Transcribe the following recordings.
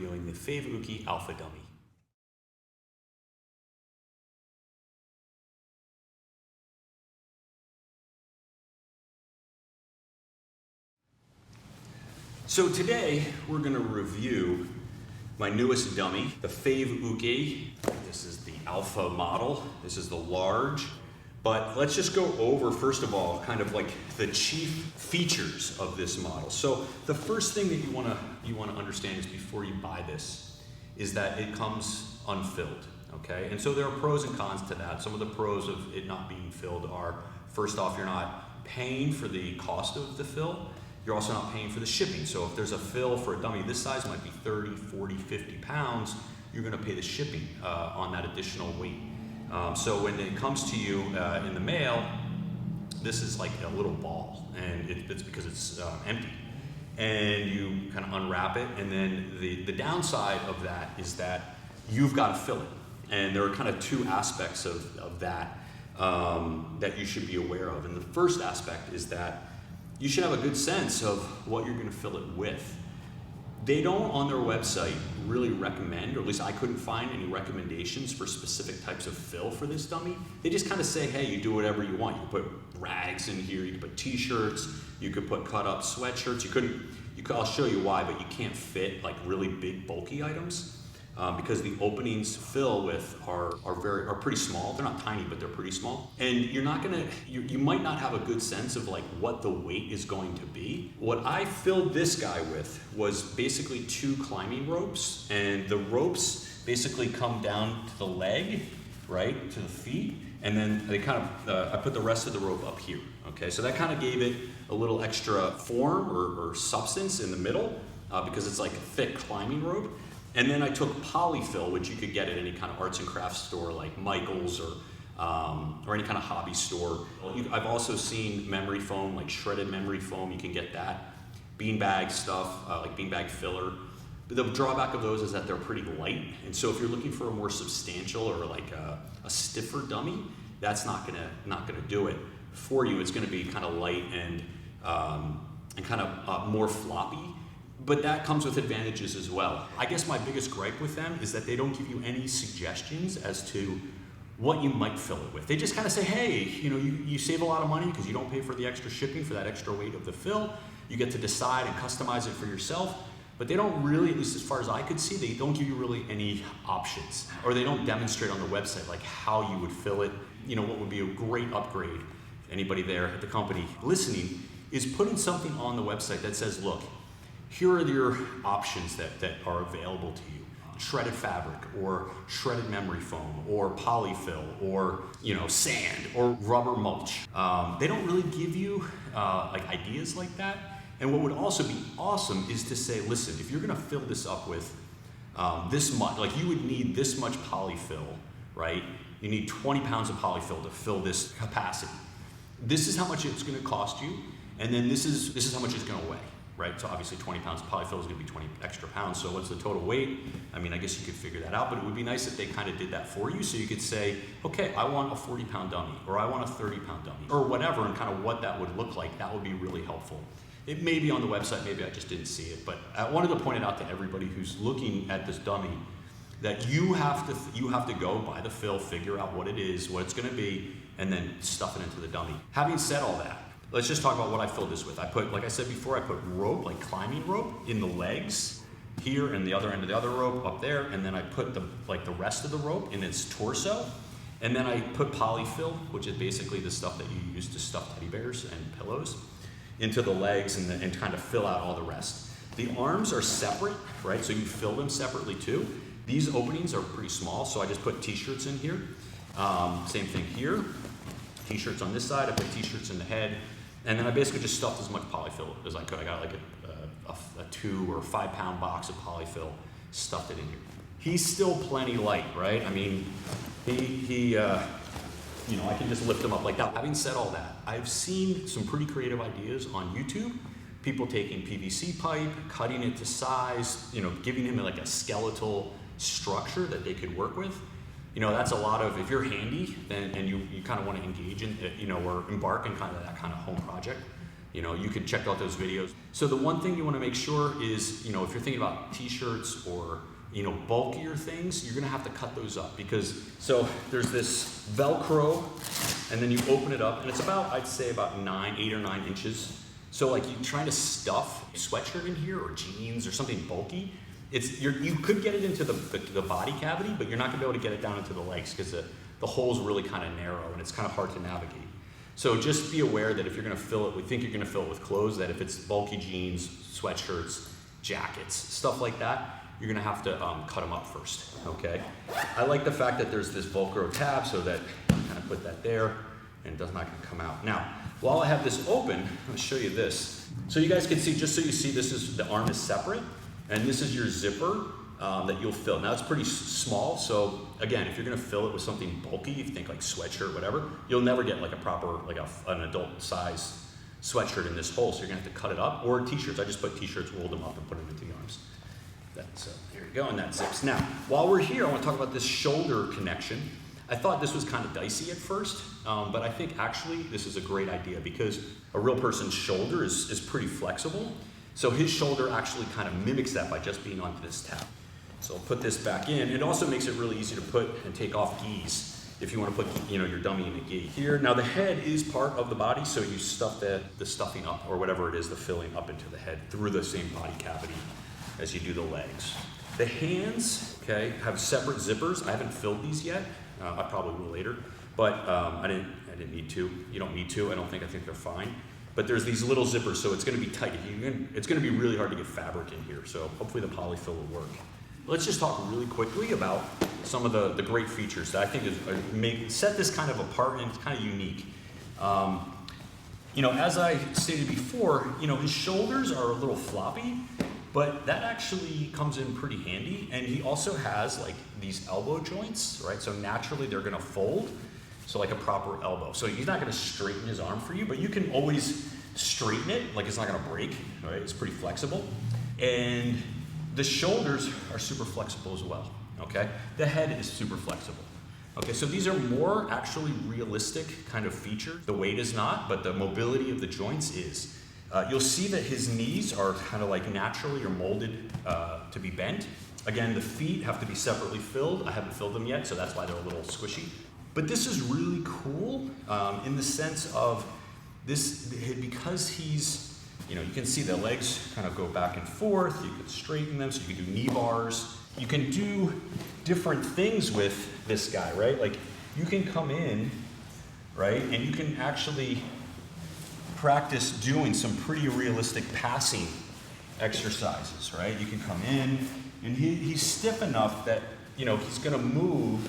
reviewing the FavUke Alpha Dummy. So today we're going to review my newest dummy, the FavUke. This is the Alpha model. This is the large. But let's just go over, first of all, kind of like the chief features of this model. So the first thing that you want to understand is before you buy this is that it comes unfilled, okay? And so there are pros and cons to that. Some of the pros of it not being filled are, first off, you're not paying for the cost of the fill. You're also not paying for the shipping. So if there's a fill for a dummy this size, it might be 30, 40, 50 pounds, you're gonna pay the shipping on that additional weight. So when it comes to you in the mail, this is like a little ball, and it's because it's empty. And you kind of unwrap it, and then the downside of that is that you've got to fill it. And there are kind of two aspects of that that you should be aware of. And the first aspect is that you should have a good sense of what you're going to fill it with. They don't, on their website, really recommend, or at least I couldn't find any recommendations for specific types of fill for this dummy. They just kind of say, hey, you do whatever you want. You can put rags in here, you can put t-shirts, you could put cut up sweatshirts. I'll show you why, but you can't fit like really big bulky items because the openings fill with are pretty small. They're not tiny, but they're pretty small. And you're not gonna, you might not have a good sense of like what the weight is going to be. What I filled this guy with was basically 2 climbing ropes, and the ropes basically come down to the leg, right, to the feet, and then they kind of, I put the rest of the rope up here, okay? So that kind of gave it a little extra form or substance in the middle because it's like a thick climbing rope. And then I took polyfill, which you could get at any kind of arts and crafts store like Michael's or any kind of hobby store. I've also seen memory foam, like shredded memory foam, you can get that. Beanbag stuff, like beanbag filler. But the drawback of those is that they're pretty light. And so if you're looking for a more substantial or like a stiffer dummy, that's not gonna do it for you. It's gonna be kind of light and kind of more floppy. But that comes with advantages as well. I guess my biggest gripe with them is that they don't give you any suggestions as to what you might fill it with. They just kind of say, hey, you save a lot of money because you don't pay for the extra shipping for that extra weight of the fill. You get to decide and customize it for yourself. But they don't really, at least as far as I could see, they don't give you really any options. Or they don't demonstrate on the website like how you would fill it. What would be a great upgrade, anybody there at the company listening, is putting something on the website that says, look, here are your options that are available to you. Shredded fabric, or shredded memory foam, or polyfill, or sand, or rubber mulch. They don't really give you like ideas like that. And what would also be awesome is to say, listen, if you're gonna fill this up with this much, like you would need this much polyfill, right? You need 20 pounds of polyfill to fill this capacity. This is how much it's gonna cost you, and then this is how much it's gonna weigh. Right, so obviously 20 pounds of polyfill is going to be 20 extra pounds, so what's the total weight? I mean, I guess you could figure that out, but it would be nice if they kind of did that for you, so you could say, okay, I want a 40-pound dummy, or I want a 30-pound dummy, or whatever, and kind of what that would look like. That would be really helpful. It may be on the website, maybe I just didn't see it, but I wanted to point it out to everybody who's looking at this dummy that you have to go buy the fill, figure out what it is, what it's going to be, and then stuff it into the dummy. Having said all that, let's just talk about what I filled this with. I put, like I said before, I put rope, like climbing rope, in the legs here, and the other end of the other rope up there, and then I put the rest of the rope in its torso, and then I put polyfill, which is basically the stuff that you use to stuff teddy bears and pillows, into the legs and kind of fill out all the rest. The arms are separate, right? So you fill them separately too. These openings are pretty small, so I just put t-shirts in here. Same thing here. T-shirts on this side, I put t-shirts in the head. And then I basically just stuffed as much polyfill as I could. I got like a 2 or 5 pound box of polyfill, stuffed it in here. He's still plenty light, right? I mean, I can just lift him up like that. Having said all that, I've seen some pretty creative ideas on YouTube. People taking PVC pipe, cutting it to size, giving him like a skeletal structure that they could work with. That's a lot of, if you're handy and you kind of want to engage in, or embark in kind of that kind of home project, You know, you could check out those videos. So the one thing you want to make sure is, you know, if you're thinking about t-shirts or, you know, bulkier things, you're gonna have to cut those up because, so there's this Velcro and then you open it up and it's about, I'd say about 8 or 9 inches. So like you try to stuff a sweatshirt in here or jeans or something bulky, you could get it into the body cavity, but you're not gonna be able to get it down into the legs because the hole's really kind of narrow and it's kind of hard to navigate. So just be aware that if you're gonna fill it, we think you're gonna fill it with clothes, that if it's bulky jeans, sweatshirts, jackets, stuff like that, you're gonna have to cut them up first, okay? I like the fact that there's this Velcro tab so that you kind of put that there and it's not gonna come out. Now, while I have this open, I'll show you this. So you guys can see, just so you see, the arm is separate and this is your zipper that you'll fill. Now it's pretty small, so again, if you're gonna fill it with something bulky, if you think like sweatshirt, whatever, you'll never get like a proper, like an adult size sweatshirt in this hole, so you're gonna have to cut it up, or t-shirts. I just put t-shirts, rolled them up and put them into the arms. So here we go, and that zips. Now, while we're here, I want to talk about this shoulder connection. I thought this was kind of dicey at first, but I think actually this is a great idea because a real person's shoulder is pretty flexible. So his shoulder actually kind of mimics that by just being onto this tab. So I'll put this back in. It also makes it really easy to put and take off gis if you want to put, you know, your dummy in a gi. Here, now the head is part of the body, so you stuff the stuffing up, or whatever it is, the filling up into the head through the same body cavity as you do the legs. The hands, okay, have separate zippers. I haven't filled these yet. I probably will later, but I didn't need to. You don't need to. I think they're fine. But there's these little zippers, so it's going to be tight. It's going to be really hard to get fabric in here. So hopefully the polyfill will work. Let's just talk really quickly about some of the great features that I think set this kind of apart, and it's kind of unique. You know, as I stated before, you know, his shoulders are a little floppy, but that actually comes in pretty handy. And he also has like these elbow joints, right? So naturally they're gonna fold, so like a proper elbow. So he's not gonna straighten his arm for you, but you can always straighten it, like it's not gonna break, right? It's pretty flexible. And the shoulders are super flexible as well, okay? The head is super flexible. Okay, so these are more actually realistic kind of feature. The weight is not, but the mobility of the joints is. You'll see that his knees are kind of like naturally or molded to be bent. Again, the feet have to be separately filled. I haven't filled them yet, so that's why they're a little squishy. But this is really cool in the sense of this, because he's, you know, you can see the legs kind of go back and forth. You could straighten them, so you can do knee bars. You can do different things with this guy, right? Like you can come in, right, and you can actually practice doing some pretty realistic passing exercises, right? You can come in, and he's stiff enough that, you know, he's gonna move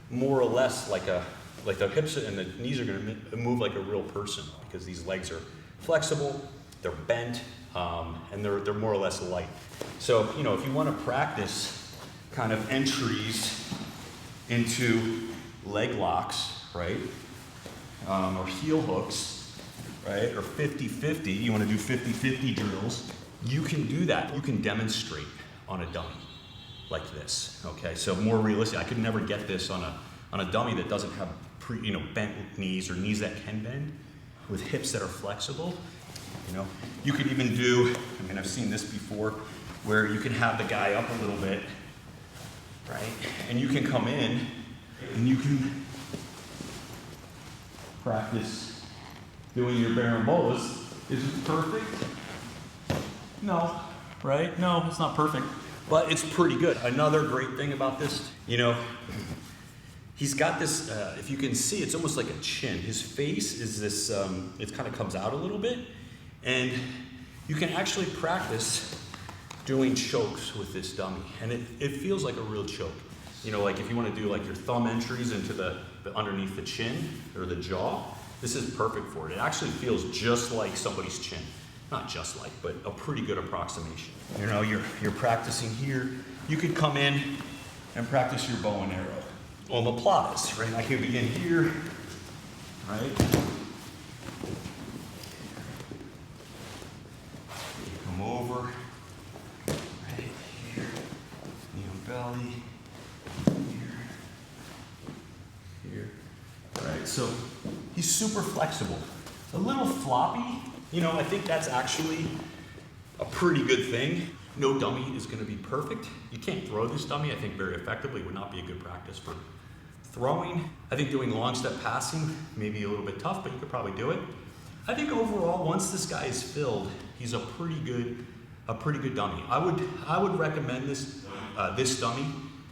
more or less like the hips and the knees are gonna move like a real person because these legs are flexible, they're bent, and they're more or less light. So, you know, if you wanna practice kind of entries into leg locks, right? Or heel hooks, right? Or 50-50, you want to do 50-50 drills, you can do that. You can demonstrate on a dummy like this, okay? So more realistic. I could never get this on a dummy that doesn't have bent knees or knees that can bend with hips that are flexible. You know, you could even do, I mean, I've seen this before, where you can have the guy up a little bit, right? And you can come in and you can practice doing your barambolas. Is it perfect? No, right? No, it's not perfect, but it's pretty good. Another great thing about this, you know, he's got this, if you can see, it's almost like a chin. His face is this, it kind of comes out a little bit, and you can actually practice doing chokes with this dummy, and it feels like a real choke. You know, like if you want to do like your thumb entries into the underneath the chin or the jaw, this is perfect for it. It actually feels just like somebody's chin. Not just like, but a pretty good approximation. You know, you're practicing here. You could come in and practice your bow and arrow. Omoplatas, right? I can begin here, right? Come over, right here, knee on belly, here. Right, so he's super flexible. a little floppy. You know, I think that's actually a pretty good thing. No dummy is gonna be perfect. You can't throw this dummy, I think, very effectively. It would not be a good practice for throwing. I think doing long step passing may be a little bit tough, but you could probably do it. I think overall, once this guy is filled, he's a pretty good dummy. I would recommend this this dummy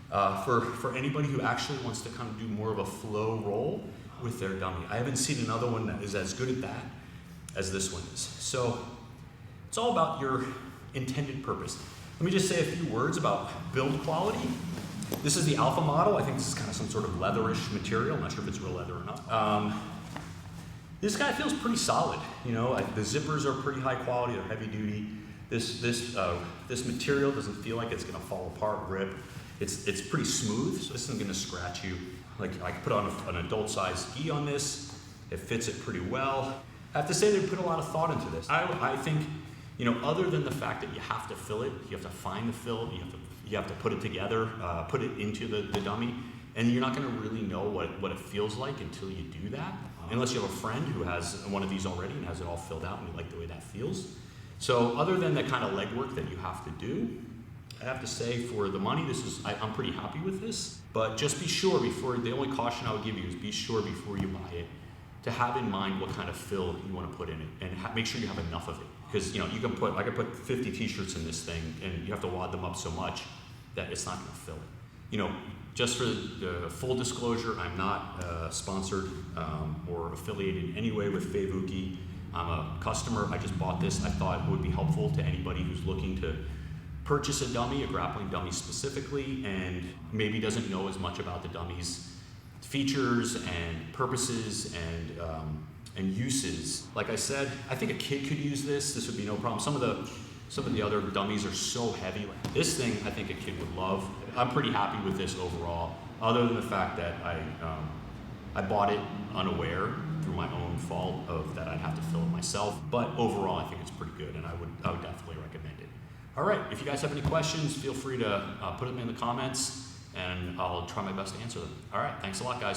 for anybody who actually wants to kind of do more of a flow roll with their dummy. I haven't seen another one that is as good at that as this one is. So it's all about your intended purpose. Let me just say a few words about build quality. This is the alpha model. I think this is kind of some sort of leatherish material. I'm not sure if it's real leather or not. This guy feels pretty solid. You know, the zippers are pretty high quality. They're heavy duty. This material doesn't feel like it's going to fall apart, rip. It's pretty smooth, so this isn't going to scratch you. Like I could put on an adult size gi on this. It fits it pretty well. I have to say they put a lot of thought into this. I think, you know, other than the fact that you have to fill it, you have to find the fill, you have to put it together, put it into the dummy, and you're not going to really know what it feels like until you do that, unless you have a friend who has one of these already and has it all filled out and you like the way that feels. So other than the kind of legwork that you have to do, I have to say for the money, I'm pretty happy with this, but just be sure the only caution I would give you is be sure before you buy it to have in mind what kind of fill you want to put in it, and make sure you have enough of it. Because, you know, I could put 50 t-shirts in this thing and you have to wad them up so much that it's not going to fill it. You know, just for the full disclosure, I'm not sponsored or affiliated in any way with FavUke. I'm a customer. I just bought this. I thought it would be helpful to anybody who's looking to purchase a dummy, a grappling dummy specifically, and maybe doesn't know as much about the dummy's features and purposes and uses. Like I said, I think a kid could use this. This would be no problem. Some of the other dummies are so heavy. This thing, I think a kid would love. I'm pretty happy with this overall, other than the fact that I bought it unaware through my own fault of that I'd have to fill it myself. But overall, I think it's pretty good, and I would definitely recommend it. All right, if you guys have any questions, feel free to put them in the comments, and I'll try my best to answer them. All right, thanks a lot, guys.